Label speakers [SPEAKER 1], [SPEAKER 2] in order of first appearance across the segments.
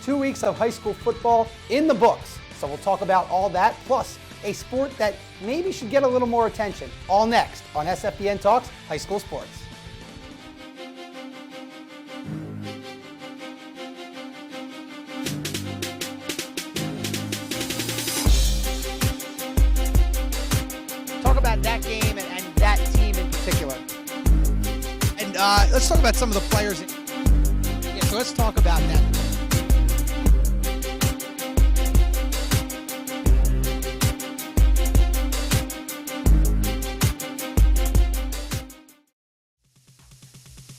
[SPEAKER 1] 2 weeks of high school football in the books. So we'll talk about all that, plus a sport that maybe should get a little more attention. All next on SFBN Talks High School Sports. Talk about that game and that team in particular. And let's talk about some of the players. Yeah, so let's talk about that.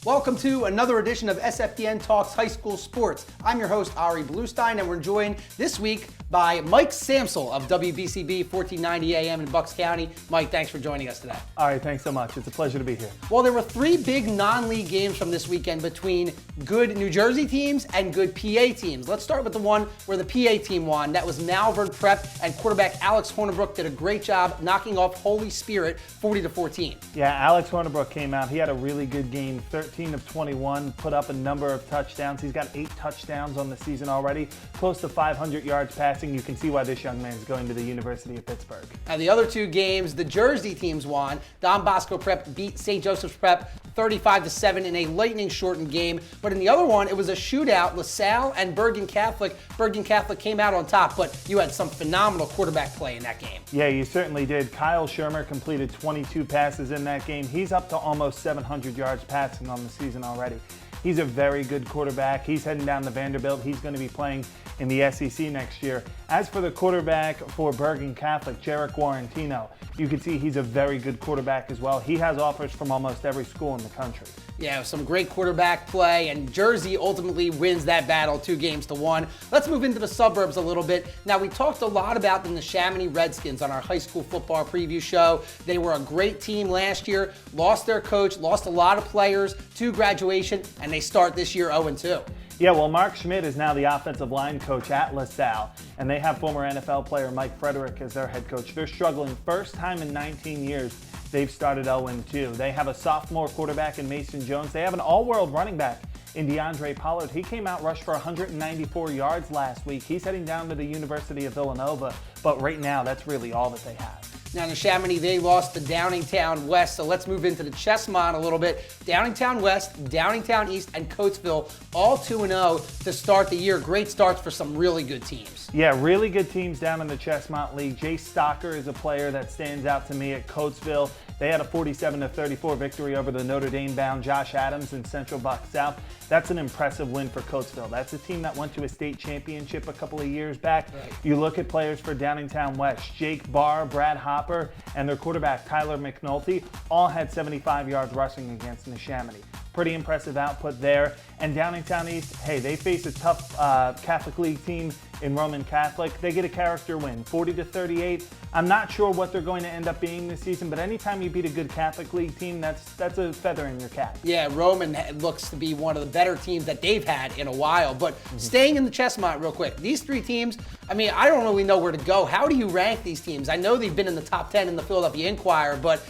[SPEAKER 1] Welcome to another edition of SFBN Talks High School Sports. I'm your host, Ari Bluestein, and we're joined this week by Mike Samsel of WBCB 1490 AM in Bucks County. Mike, thanks for joining us today.
[SPEAKER 2] All right, thanks so much. It's a pleasure to be here.
[SPEAKER 1] Well, there were three big non-league games from this weekend between good New Jersey teams and good PA teams. Let's start with the one where the PA team won. That was Malvern Prep, and quarterback Alex Hornibrook did a great job knocking off Holy Spirit 40-14.
[SPEAKER 2] Yeah, Alex Hornibrook came out. He had a really good game, 13 of 21, put up a number of touchdowns. He's got 8 touchdowns on the season already, close to 500 yards passing. You can see why this young man is going to the University of Pittsburgh.
[SPEAKER 1] And the other two games, the Jersey teams won. Don Bosco Prep beat St. Joseph's Prep 35-7 in a lightning-shortened game. But in the other one, it was a shootout. LaSalle and Bergen Catholic. Bergen Catholic came out on top, but you had some phenomenal quarterback play in that game.
[SPEAKER 2] Yeah, you certainly did. Kyle Shermer completed 22 passes in that game. He's up to almost 700 yards passing on the season already. He's a very good quarterback. He's heading down to Vanderbilt. He's going to be playing in the SEC next year. As for the quarterback for Bergen Catholic, Jarek Warrantino, you can see he's a very good quarterback as well. He has offers from almost every school in the country.
[SPEAKER 1] Yeah, some great quarterback play, and Jersey ultimately wins that battle 2-1. Let's move into the suburbs a little bit. Now, we talked a lot about the Neshaminy Redskins on our high school football preview show. They were a great team last year, lost their coach, lost a lot of players to graduation, and they start this year 0-2.
[SPEAKER 2] Yeah, well, Mark Schmidt is now the offensive line coach at LaSalle, and they have former NFL player Mike Frederick as their head coach. They're struggling. First time in 19 years they've started 0-2. They have a sophomore quarterback in Mason Jones. They have an all-world running back in DeAndre Pollard. He came out, rushed for 194 yards last week. He's heading down to the University of Villanova, but right now that's really all that they have.
[SPEAKER 1] Now, Neshaminy, they lost to Downingtown West, so let's move into the Chesmont a little bit. Downingtown West, Downingtown East, and Coatesville, all 2-0 to start the year. Great starts for some really good teams.
[SPEAKER 2] Yeah, really good teams down in the Chesmont League. Jay Stocker is a player that stands out to me at Coatesville. They had a 47-34 victory over the Notre Dame-bound Josh Adams in Central Bucks South. That's an impressive win for Coatesville. That's a team that went to a state championship a couple of years back. Right. You look at players for Downingtown West, Jake Barr, Brad Hopper, and their quarterback Tyler McNulty all had 75 yards rushing against Neshaminy. Pretty impressive output there. And Downingtown East, hey, they face a tough Catholic League team in Roman Catholic. They get a character win, 40-38. I'm not sure what they're going to end up being this season, but anytime you beat a good Catholic League team, that's a feather in your cap.
[SPEAKER 1] Yeah, Roman looks to be one of the better teams that they've had in a while. But staying in the Chesmont real quick, these three teams, I mean, I don't really know where to go. How do you rank these teams? I know they've been in the top 10 in the Philadelphia Inquirer, but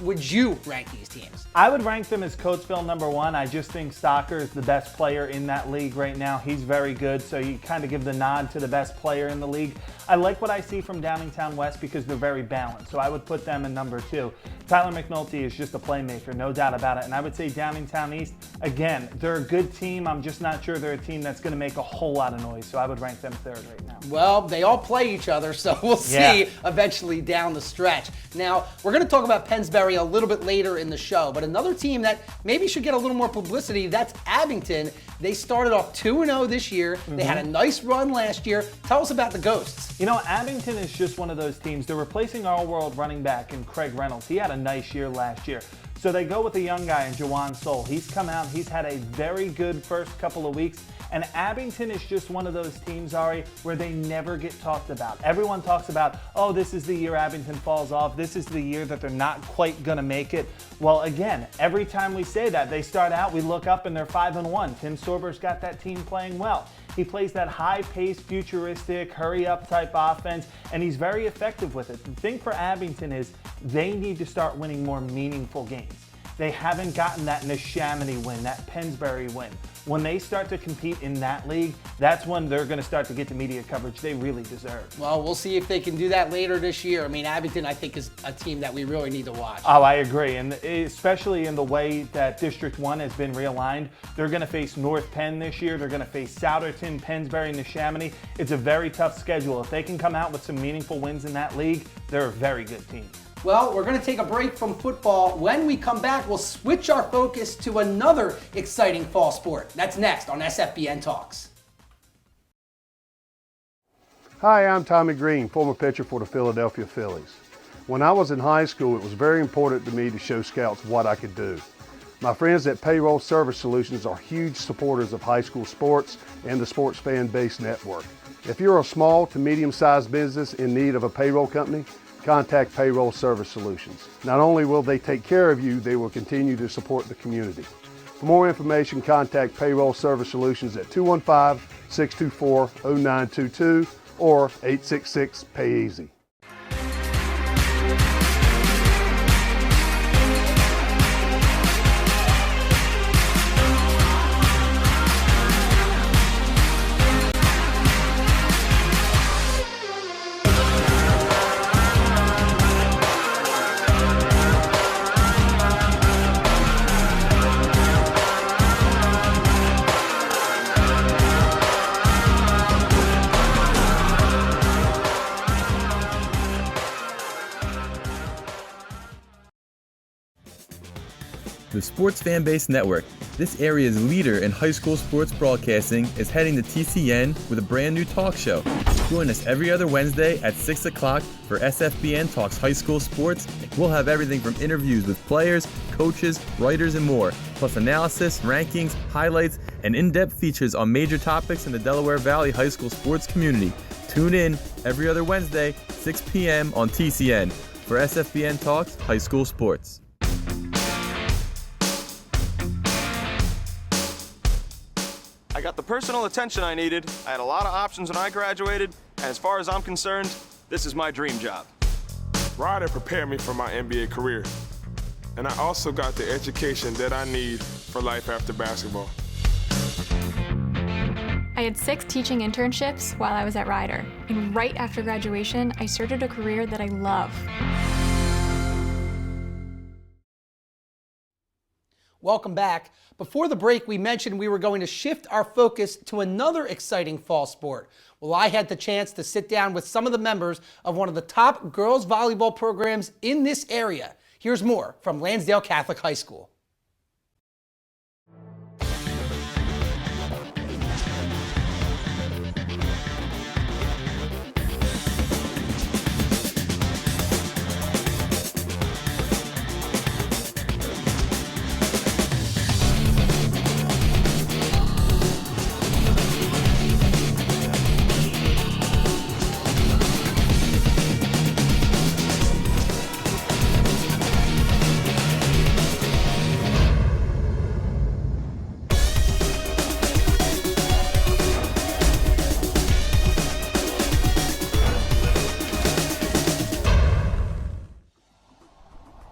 [SPEAKER 1] would you rank these teams?
[SPEAKER 2] I would rank them as Coatesville number 1. I just think Stocker is the best player in that league right now. He's very good, so you kind of give the nod to the best player in the league. I like what I see from Downingtown West because they're very balanced, so I would put them in number 2. Tyler McNulty is just a playmaker, no doubt about it. And I would say Downingtown East, again, they're a good team. I'm just not sure they're a team that's going to make a whole lot of noise, so I would rank them 3rd right now.
[SPEAKER 1] Well, they all play each other, so we'll see eventually down the stretch. Now, we're going to talk about Pennsbury a little bit later in the show, but another team that maybe should get a little more publicity, that's Abington. They started off 2-0 this year. They had a nice run last year. Tell us about the Ghosts.
[SPEAKER 2] You know, Abington is just one of those teams. They're replacing our all-world running back in Craig Reynolds. He had a nice year last year. So they go with a young guy in Jawan Soul. He's come out. He's had a very good first couple of weeks. And Abington is just one of those teams, Ari, where they never get talked about. Everyone talks about, oh, this is the year Abington falls off. This is the year that they're not quite going to make it. Well, again, every time we say that, they start out, we look up and they're 5-1. Tim Sorber's got that team playing well. He plays that high-paced, futuristic, hurry-up type offense, and he's very effective with it. The thing for Abington is they need to start winning more meaningful games. They haven't gotten that Neshaminy win, that Pennsbury win. When they start to compete in that league, that's when they're going to start to get the media coverage they really deserve.
[SPEAKER 1] Well, we'll see if they can do that later this year. I mean, Abington, I think, is a team that we really need to watch.
[SPEAKER 2] Oh, I agree. And especially in the way that District 1 has been realigned, they're going to face North Penn this year. They're going to face Souderton, Pennsbury, Neshaminy. It's a very tough schedule. If they can come out with some meaningful wins in that league, they're a very good team.
[SPEAKER 1] Well, we're going to take a break from football. When we come back, we'll switch our focus to another exciting fall sport. That's next on SFBN Talks.
[SPEAKER 3] Hi, I'm Tommy Green, former pitcher for the Philadelphia Phillies. When I was in high school, it was very important to me to show scouts what I could do. My friends at Payroll Service Solutions are huge supporters of high school sports and the Sports Fan Base Network. If you're a small to medium-sized business in need of a payroll company, contact Payroll Service Solutions. Not only will they take care of you, they will continue to support the community. For more information, contact Payroll Service Solutions at 215-624-0922 or 866-PAY-EASY.
[SPEAKER 4] The Sports Fan Base Network, this area's leader in high school sports broadcasting, is heading to TCN with a brand new talk show. Join us every other Wednesday at 6 o'clock for SFBN Talks High School Sports. We'll have everything from interviews with players, coaches, writers, and more, plus analysis, rankings, highlights, and in-depth features on major topics in the Delaware Valley high school sports community. Tune in every other Wednesday, 6 p.m. on TCN for SFBN Talks High School Sports.
[SPEAKER 5] I got the personal attention I needed, I had a lot of options when I graduated, and as far as I'm concerned, this is my dream job.
[SPEAKER 6] Ryder prepared me for my NBA career, and I also got the education that I need for life after basketball.
[SPEAKER 7] I had 6 teaching internships while I was at Ryder, and right after graduation, I started a career that I love.
[SPEAKER 1] Welcome back. Before the break, we mentioned we were going to shift our focus to another exciting fall sport. Well, I had the chance to sit down with some of the members of one of the top girls volleyball programs in this area. Here's more from Lansdale Catholic High School.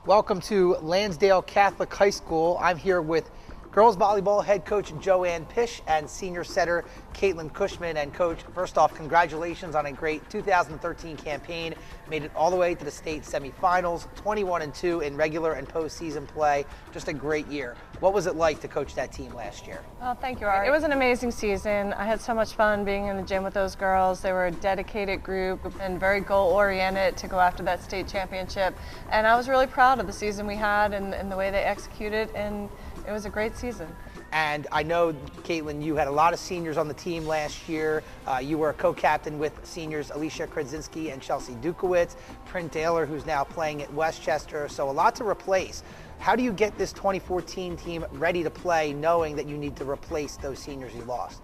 [SPEAKER 1] Welcome to Lansdale Catholic High School. I'm here with girls volleyball head coach Joanne Pish and senior setter Caitlin Cushman. And coach, first off, congratulations on a great 2013 campaign. Made it all the way to the state semifinals, 21-2 in regular and postseason play. Just a great year. What was it like to coach that team last year?
[SPEAKER 8] Oh, thank you, Ari. It was an amazing season. I had so much fun being in the gym with those girls. They were a dedicated group and very goal-oriented to go after that state championship. And I was really proud of the season we had and the way they executed, and it was a great season.
[SPEAKER 1] And I know, Caitlin, you had a lot of seniors on the team last year. You were a co-captain with seniors Alicia Kradzinski and Chelsea Dukowitz, Print Taylor, who's now playing at Westchester, so a lot to replace. How do you get this 2014 team ready to play knowing that you need to replace those seniors you lost?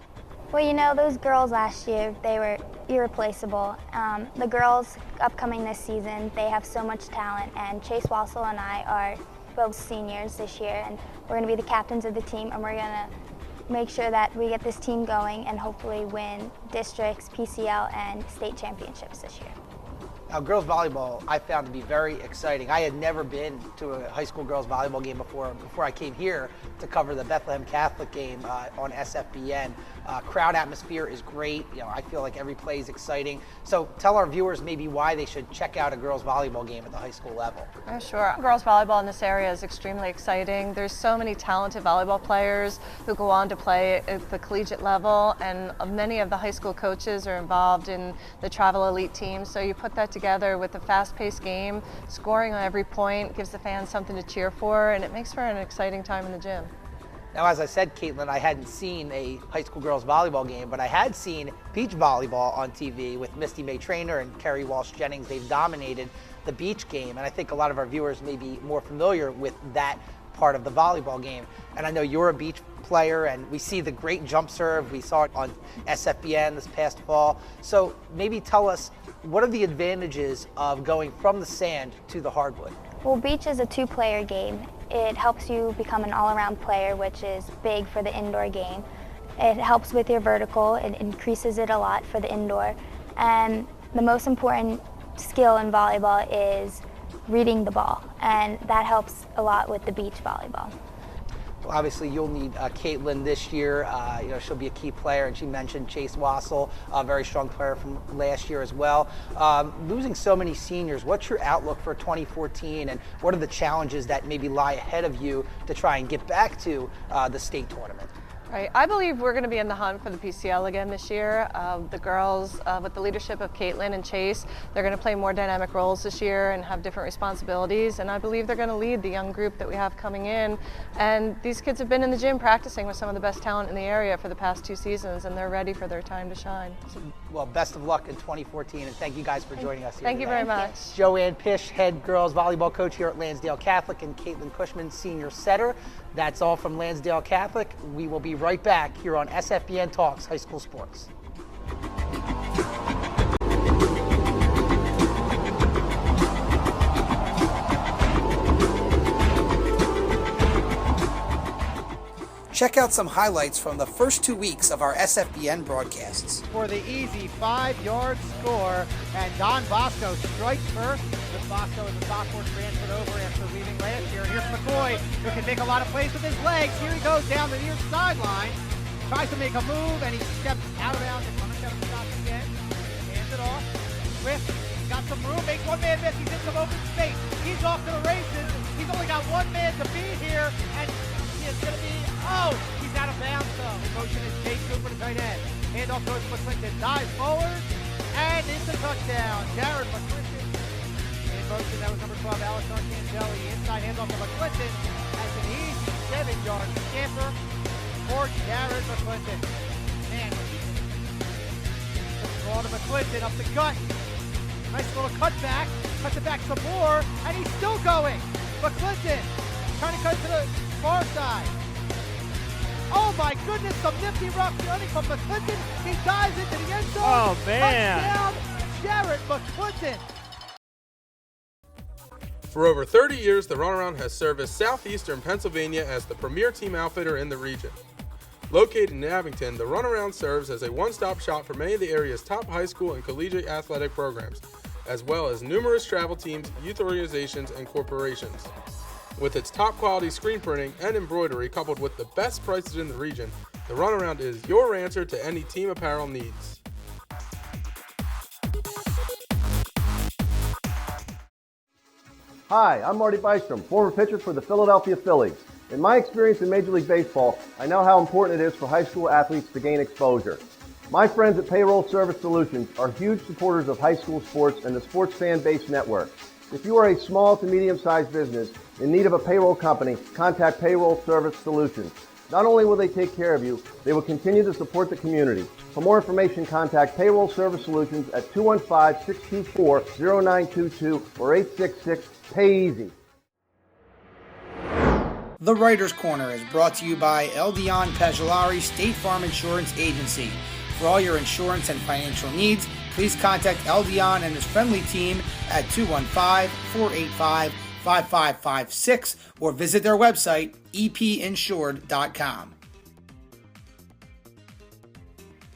[SPEAKER 9] Well, you know, those girls last year, they were irreplaceable. The girls upcoming this season, they have so much talent, and Chase Wassel and I are both seniors this year, and we're going to be the captains of the team, and we're going to make sure that we get this team going and hopefully win districts, PCL, and state championships this year.
[SPEAKER 1] Now, girls volleyball I found to be very exciting. I had never been to a high school girls volleyball game before I came here to cover the Bethlehem Catholic game on SFBN. Crowd atmosphere is great. I feel like every play is exciting. So tell our viewers maybe why they should check out a girls volleyball game at the high school level.
[SPEAKER 8] Sure. Girls volleyball in this area is extremely exciting. There's so many talented volleyball players who go on to play at the collegiate level, and many of the high school coaches are involved in the travel elite team. So you put that together with a fast-paced game, scoring on every point, gives the fans something to cheer for, and it makes for an exciting time in the gym.
[SPEAKER 1] Now, as I said, Caitlin, I hadn't seen a high school girls volleyball game, but I had seen beach volleyball on TV with Misty May Traynor and Kerry Walsh-Jennings. They've dominated the beach game, and I think a lot of our viewers may be more familiar with that part of the volleyball game. And I know you're a beach player, and we see the great jump serve. We saw it on SFBN this past fall. So maybe tell us, what are the advantages of going from the sand to the hardwood?
[SPEAKER 9] Well, beach is a two-player game. It helps you become an all-around player, which is big for the indoor game. It helps with your vertical. It increases it a lot for the indoor. And the most important skill in volleyball is reading the ball, and that helps a lot with the beach volleyball.
[SPEAKER 1] Well, obviously, you'll need Caitlin this year. She'll be a key player, and she mentioned Chase Wassel, a very strong player from last year as well. Losing so many seniors, what's your outlook for 2014, and what are the challenges that maybe lie ahead of you to try and get back to the state tournament?
[SPEAKER 8] Right. I believe we're going to be in the hunt for the PCL again this year. The girls, with the leadership of Caitlin and Chase, they're going to play more dynamic roles this year and have different responsibilities, and I believe they're going to lead the young group that we have coming in. And these kids have been in the gym practicing with some of the best talent in the area for the past 2 seasons, and they're ready for their time to shine.
[SPEAKER 1] Well, best of luck in 2014, and thank you guys for joining us here
[SPEAKER 8] Thank you very much.
[SPEAKER 1] Joanne Pish, head girls volleyball coach here at Lansdale Catholic, and Caitlin Cushman, senior setter. That's all from Lansdale Catholic. We will be right back here on SFBN Talks High School Sports. Check out some highlights from the first 2 weeks of our SFBN broadcasts.
[SPEAKER 10] For the easy 5-yard score, and Don Bosco strikes first. With Bosco as a sophomore transferred over after leaving last year. Here's McCoy, who can make a lot of plays with his legs. Here he goes down the near sideline. Tries to make a move, and he steps out of bounds. And Hunter Kevin stops again. Hands it off. Swift, he's got some room, makes one man miss. He's in some open space. He's off to the races. He's only got one man to beat here, and he is going to be, he's out of bounds though. In motion is Jake Cooper, the tight end. Hand off towards McClinton, dives forward, and it's a touchdown. Jared McClinton. In motion, that was number 12, Alex Arcangeli. Inside handoff to McClinton. That's an easy 7-yard scamper for Jared McClinton. Man, the ball to McClinton, up the gut. Nice little cutback. Cuts it back some more, and he's still going. McClinton trying to cut to the far side. Oh my goodness, some nifty rough running from McClinton. He dives into the end zone.
[SPEAKER 2] Oh man.
[SPEAKER 10] Touchdown, Jared McClinton.
[SPEAKER 6] For over 30 years, the Runaround has serviced southeastern Pennsylvania as the premier team outfitter in the region. Located in Abington, the Runaround serves as a one-stop shop for many of the area's top high school and collegiate athletic programs, as well as numerous travel teams, youth organizations, and corporations. With its top quality screen printing and embroidery coupled with the best prices in the region, the Runaround is your answer to any team apparel needs.
[SPEAKER 11] Hi, I'm Marty Bystrom, former pitcher for the Philadelphia Phillies. In my experience in Major League Baseball, I know how important it is for high school athletes to gain exposure. My friends at Payroll Service Solutions are huge supporters of high school sports and the Sports Fan Base Network. If you are a small to medium-sized business in need of a payroll company, contact Payroll Service Solutions. Not only will they take care of you, they will continue to support the community. For more information, contact Payroll Service Solutions at 215-624-0922 or 866-PAY-EASY.
[SPEAKER 1] The Writer's Corner is brought to you by Eldion Pagilari State Farm Insurance Agency. For all your insurance and financial needs, please contact Eldion and his friendly team at 215-485-5556 or visit their website, epinsured.com.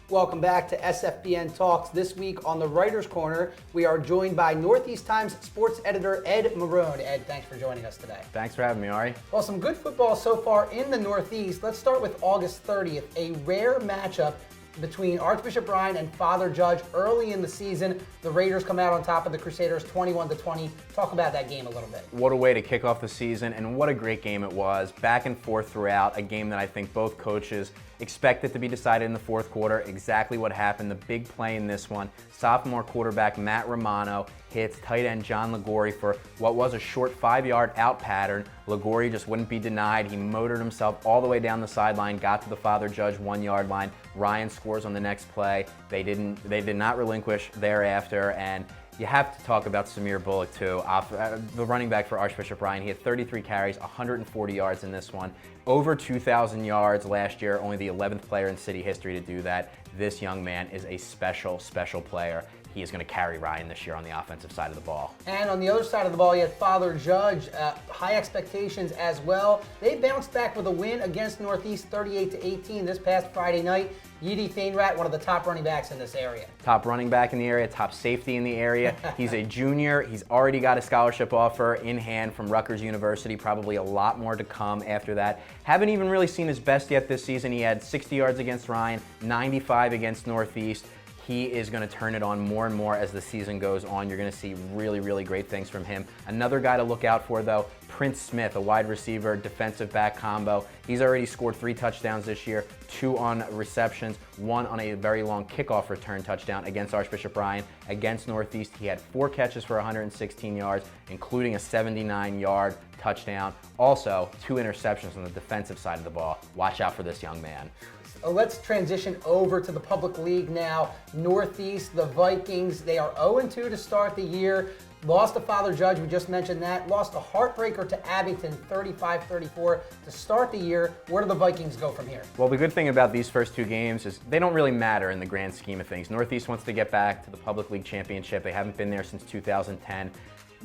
[SPEAKER 1] Welcome back to SFBN Talks. This week on the Writers' Corner, we are joined by Northeast Times sports editor Ed Morrone. Ed, thanks for joining us today.
[SPEAKER 12] Thanks for having me, Ari.
[SPEAKER 1] Well, some good football so far in the Northeast. Let's start with August 30th, a rare matchup between Archbishop Bryan and Father Judge early in the season. The Raiders come out on top of the Crusaders 21-20. Talk about that game a little bit.
[SPEAKER 12] What a way to kick off the season, and what a great game it was. Back and forth throughout, a game that I think both coaches expected to be decided in the fourth quarter. Exactly what happened. The big play in this one, sophomore quarterback Matt Romano hits tight end John Ligori for what was a short 5-yard out pattern. Ligori just wouldn't be denied. He motored himself all the way down the sideline, got to the Father Judge 1-yard line. Ryan scores on the next play. They did not relinquish thereafter, and you have to talk about Samir Bullock too, the running back for Archbishop Bryan. He had 33 carries, 140 yards in this one. Over 2,000 yards last year, only the 11th player in city history to do that. This young man is a special, special player. He is going to carry Ryan this year on the offensive side of the ball.
[SPEAKER 1] And on the other side of the ball, you had Father Judge. High expectations as well. They bounced back with a win against Northeast 38-18 this past Friday night. Yidi Fainrat, one of the top running backs in this area.
[SPEAKER 12] Top running back in the area, top safety in the area. He's a junior. He's already got a scholarship offer in hand from Rutgers University. Probably a lot more to come after that. Haven't even really seen his best yet this season. He had 60 yards against Ryan, 95 against Northeast. He is going to turn it on more and more as the season goes on. You're going to see really, really great things from him. Another guy to look out for, though, Prince Smith, a wide receiver, defensive back combo. He's already scored 3 touchdowns this year, 2 on receptions, 1 on a very long kickoff return touchdown against Archbishop Bryan. Against Northeast, he had 4 catches for 116 yards, including a 79-yard touchdown. Also, 2 interceptions on the defensive side of the ball. Watch out for this young man.
[SPEAKER 1] Let's transition over to the public league now. Northeast, the Vikings, they are 0-2 to start the year. Lost to Father Judge, we just mentioned that. Lost a heartbreaker to Abington, 35-34 to start the year. Where do the Vikings go from here?
[SPEAKER 12] Well, the good thing about these first 2 games is they don't really matter in the grand scheme of things. Northeast wants to get back to the public league championship. They haven't been there since 2010.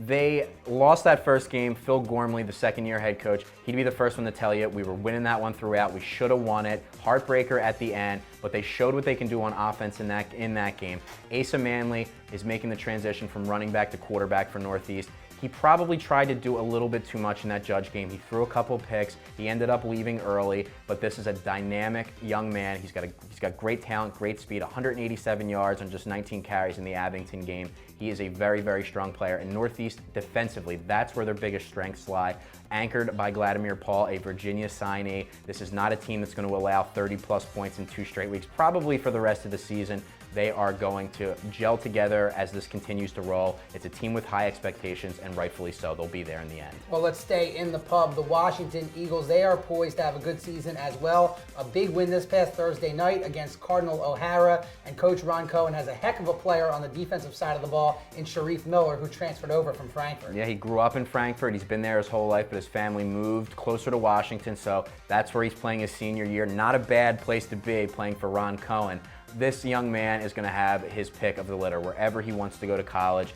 [SPEAKER 12] They lost that first game. Phil Gormley, the second-year head coach, he'd be the first one to tell you we were winning that one throughout. We should have won it. Heartbreaker at the end, but they showed what they can do on offense in that game. Asa Manley is making the transition from running back to quarterback for Northeast. He probably tried to do a little bit too much in that Judge game. He threw a couple picks. He ended up leaving early, but this is a dynamic young man. He's got great talent, great speed, 187 yards on just 19 carries in the Abington game. He is a very, very strong player. And Northeast defensively, that's where their biggest strengths lie. Anchored by Vladimir Paul, a Virginia signee. This is not a team that's going to allow 30-plus points in 2 straight weeks, probably for the rest of the season. They are going to gel together as this continues to roll. It's a team with high expectations, and rightfully so. They'll be there in the end.
[SPEAKER 1] Well, let's stay in the pub. The Washington Eagles, they are poised to have a good season as well. A big win this past Thursday night against Cardinal O'Hara, and Coach Ron Cohen has a heck of a player on the defensive side of the ball in Sharif Miller, who transferred over from Frankfurt.
[SPEAKER 12] Yeah, he grew up in Frankfurt. He's been there his whole life, but his family moved closer to Washington, so that's where he's playing his senior year. Not a bad place to be playing for Ron Cohen. This young man is going to have his pick of the litter wherever he wants to go to college.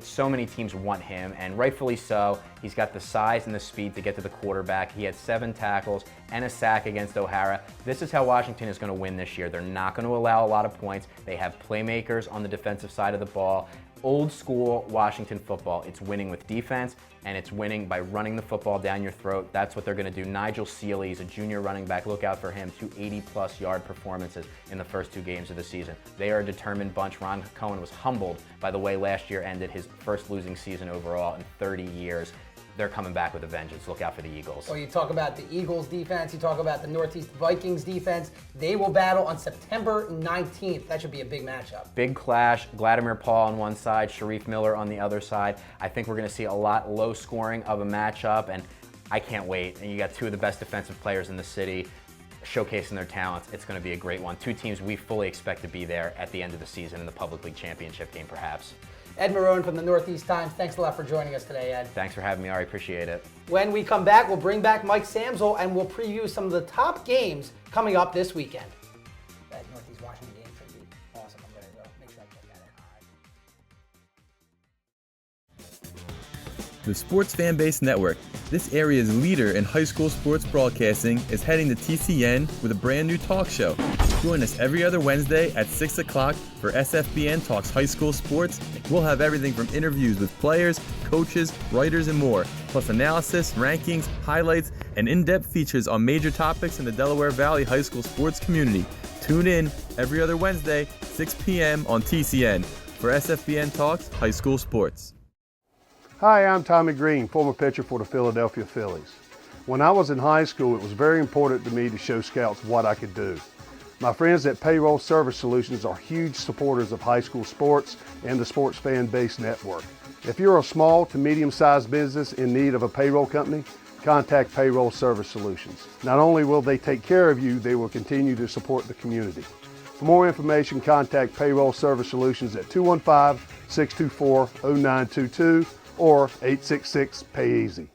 [SPEAKER 12] So many teams want him, and rightfully so. He's got the size and the speed to get to the quarterback. He had 7 tackles and a sack against O'Hara. This is how Washington is going to win this year. They're not going to allow a lot of points. They have playmakers on the defensive side of the ball. Old school Washington football. It's winning with defense, and it's winning by running the football down your throat. That's what they're going to do. Nigel Seeley is a junior running back. Look out for him. 2 80-plus yard performances in the first 2 games of the season. They are a determined bunch. Ron Cohen was humbled by the way last year ended, his first losing season overall in 30 years. They're coming back with a vengeance. Look out for the Eagles.
[SPEAKER 1] Well, you talk about the Eagles defense, you talk about the Northeast Vikings defense. They will battle on September 19th. That should be a big matchup.
[SPEAKER 12] Big clash. Vladimir Paul on one side, Sharif Miller on the other side. I think we're going to see a lot low scoring of a matchup, and I can't wait. And you got 2 of the best defensive players in the city showcasing their talents. It's going to be a great one. 2 teams we fully expect to be there at the end of the season in the Public League Championship game, perhaps.
[SPEAKER 1] Ed Morrone from the Northeast Times. Thanks a lot for joining us today, Ed.
[SPEAKER 12] Thanks for having me, Ari. Appreciate it.
[SPEAKER 1] When we come back, we'll bring back Mike Samsel, and we'll preview some of the top games coming up this weekend. That Northeast Washington game should be awesome. I'm going to go make sure I check that out.
[SPEAKER 4] The Sports Fanbase Network, this area's leader in high school sports broadcasting, is heading to TCN with a brand new talk show. Join us every other Wednesday at 6 o'clock for SFBN Talks High School Sports. We'll have everything from interviews with players, coaches, writers, and more, plus analysis, rankings, highlights, and in-depth features on major topics in the Delaware Valley high school sports community. Tune in every other Wednesday, 6 p.m. on TCN for SFBN Talks High School Sports.
[SPEAKER 3] Hi, I'm Tommy Green, former pitcher for the Philadelphia Phillies. When I was in high school, it was very important to me to show scouts what I could do. My friends at Payroll Service Solutions are huge supporters of high school sports and the Sports Fan Base Network. If you're a small to medium-sized business in need of a payroll company, contact Payroll Service Solutions. Not only will they take care of you, they will continue to support the community. For more information, contact Payroll Service Solutions at 215-624-0922 or 866-PAY-EASY.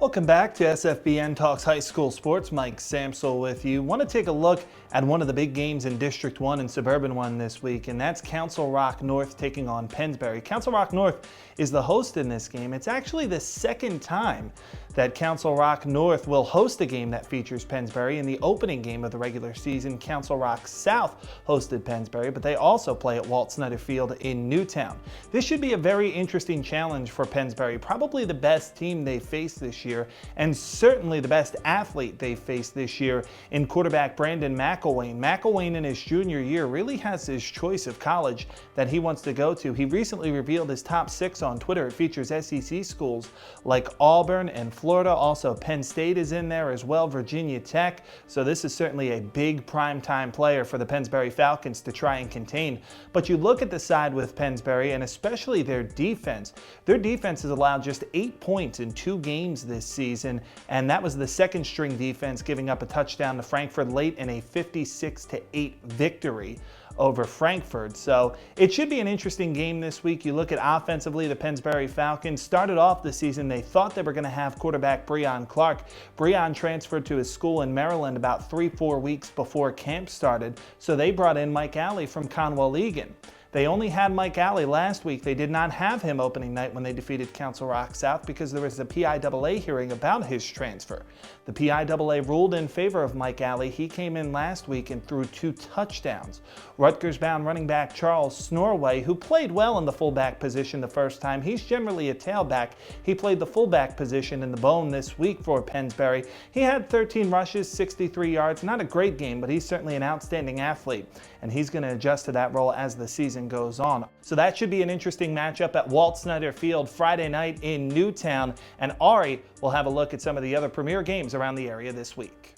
[SPEAKER 2] Welcome back to SFBN Talks High School Sports. Mike Samsel with you. Want to take a look at one of the big games in District 1 and Suburban 1 this week, and that's Council Rock North taking on Pennsbury. Council Rock North is the host in this game. It's actually the second time that Council Rock North will host a game that features Pennsbury. In the opening game of the regular season, Council Rock South hosted Pennsbury, but they also play at Walt Snyder Field in Newtown. This should be a very interesting challenge for Pennsbury, probably the best team they faced this year, and certainly the best athlete they faced this year in quarterback Brandon McElwain. McElwain in his junior year really has his choice of college that he wants to go to. He recently revealed his top 6 on Twitter. It features SEC schools like Auburn and Florida. Also, Penn State is in there as well, Virginia Tech. So this is certainly a big primetime player for the Pennsbury Falcons to try and contain. But you look at the side with Pennsbury, and especially their defense. Their defense has allowed just 8 points in 2 games this season, and that was the second string defense, giving up a touchdown to Frankfurt late in a 56-8 victory over Frankfurt. So it should be an interesting game this week. You look at offensively, the Pennsbury Falcons started off the season, they thought they were going to have quarterback Breon Clark. Breon transferred to his school in Maryland about 3-4 weeks before camp started, so they brought in Mike Alley from Conwell-Egan. They only had Mike Alley last week. They did not have him opening night when they defeated Council Rock South because there was a PIAA hearing about his transfer. The PIAA ruled in favor of Mike Alley. He came in last week and threw 2 touchdowns. Rutgers-bound running back Charles Snorway, who played well in the fullback position the first time. He's generally a tailback. He played the fullback position in the Bone this week for Pennsbury. He had 13 rushes, 63 yards. Not a great game, but he's certainly an outstanding athlete, and he's going to adjust to that role as the season goes on. So that should be an interesting matchup at Walt Snyder Field Friday night in Newtown, and Ari will have a look at some of the other premier games around the area this week.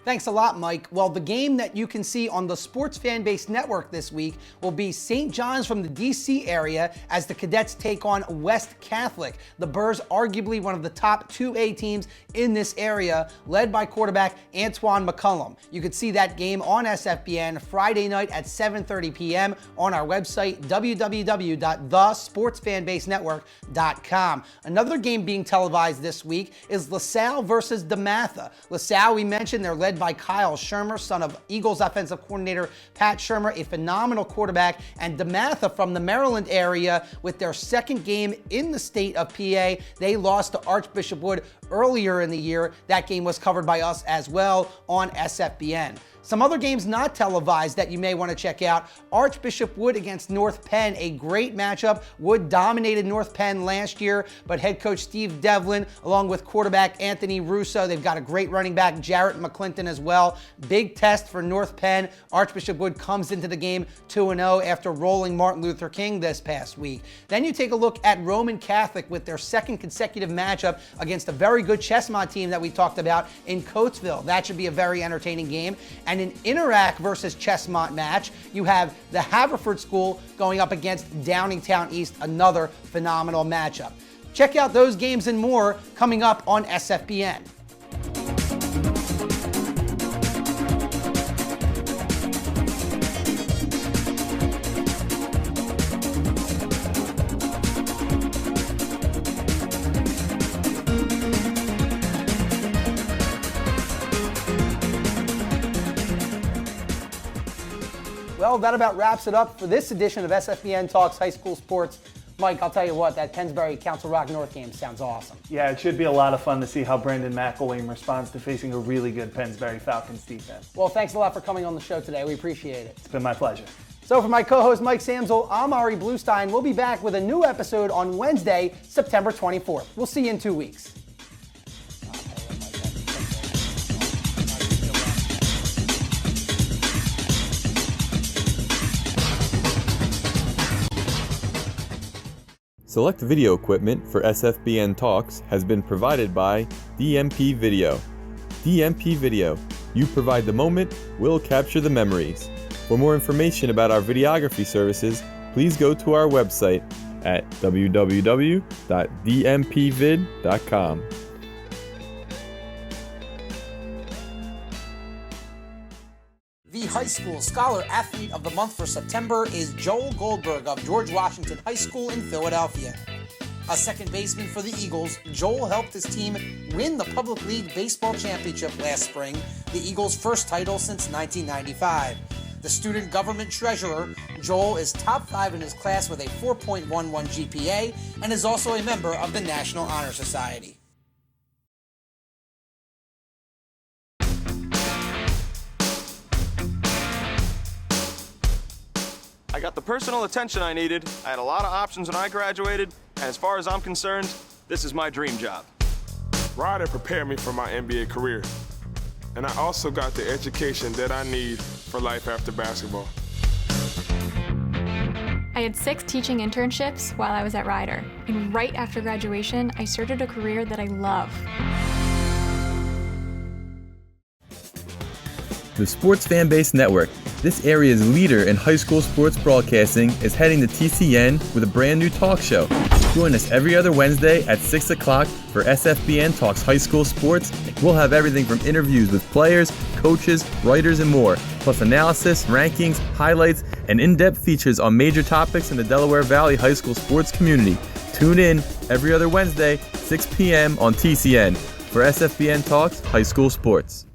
[SPEAKER 1] Thanks a lot, Mike. Well, the game that you can see on the Sports Fanbase Network this week will be St. John's from the D.C. area as the Cadets take on West Catholic. The Burrs, arguably one of the top 2A teams in this area, led by quarterback Antoine McCullum. You could see that game on SFBN Friday night at 7:30 p.m. on our website, www.thesportsfanbasenetwork.com. Another game being televised this week is LaSalle versus DeMatha. LaSalle, we mentioned, they're led by Kyle Shermer, son of Eagles offensive coordinator Pat Shermer, a phenomenal quarterback, and DeMatha from the Maryland area with their second game in the state of PA. They lost to Archbishop Wood earlier in the year. That game was covered by us as well on SFBN. Some other games not televised that you may want to check out. Archbishop Wood against North Penn, a great matchup. Wood dominated North Penn last year, but head coach Steve Devlin, along with quarterback Anthony Russo, they've got a great running back, Jarrett McClinton as well. Big test for North Penn. Archbishop Wood comes into the game 2-0 after rolling Martin Luther King this past week. Then you take a look at Roman Catholic with their second consecutive matchup against a very good Chesmont team that we talked about in Coatesville. That should be a very entertaining game. And in Interac versus Chesmont match, you have the Haverford School going up against Downingtown East, another phenomenal matchup. Check out those games and more coming up on SFBN. Well, that about wraps it up for this edition of SFBN Talks High School Sports Mike, I'll tell you what, that Pennsbury Council Rock North game sounds awesome.
[SPEAKER 2] Yeah, it should be a lot of fun to see how Brandon McElwain responds to facing a really good Pennsbury Falcons defense.
[SPEAKER 1] Well, thanks a lot for coming on the show today. We appreciate it.
[SPEAKER 2] It's been my pleasure.
[SPEAKER 1] So for my co-host Mike Samsel, I'm Ari Bluestein. We'll be back with a new episode on Wednesday, September 24th. We'll see you in 2 weeks.
[SPEAKER 4] Select video equipment for SFBN Talks has been provided by DMP Video. DMP Video. You provide the moment, we'll capture the memories. For more information about our videography services, please go to our website at www.dmpvid.com.
[SPEAKER 1] The High School Scholar Athlete of the Month for September is Joel Goldberg of George Washington High School in Philadelphia. A second baseman for the Eagles, Joel helped his team win the Public League Baseball Championship last spring, the Eagles' first title since 1995. The student government treasurer, Joel is top 5 in his class with a 4.11 GPA and is also a member of the National Honor Society.
[SPEAKER 5] I got the personal attention I needed. I had a lot of options when I graduated, and as far as I'm concerned, this is my dream job.
[SPEAKER 13] Ryder prepared me for my NBA career, and I also got the education that I need for life after basketball.
[SPEAKER 7] I had 6 teaching internships while I was at Ryder, and right after graduation, I started a career that I love.
[SPEAKER 4] The Sports Fanbase Network, this area's leader in high school sports broadcasting, is heading to TCN with a brand new talk show. Join us every other Wednesday at 6 o'clock for SFBN Talks High School Sports. We'll have everything from interviews with players, coaches, writers, and more, plus analysis, rankings, highlights, and in-depth features on major topics in the Delaware Valley high school sports community. Tune in every other Wednesday, 6 p.m. on TCN for SFBN Talks High School Sports.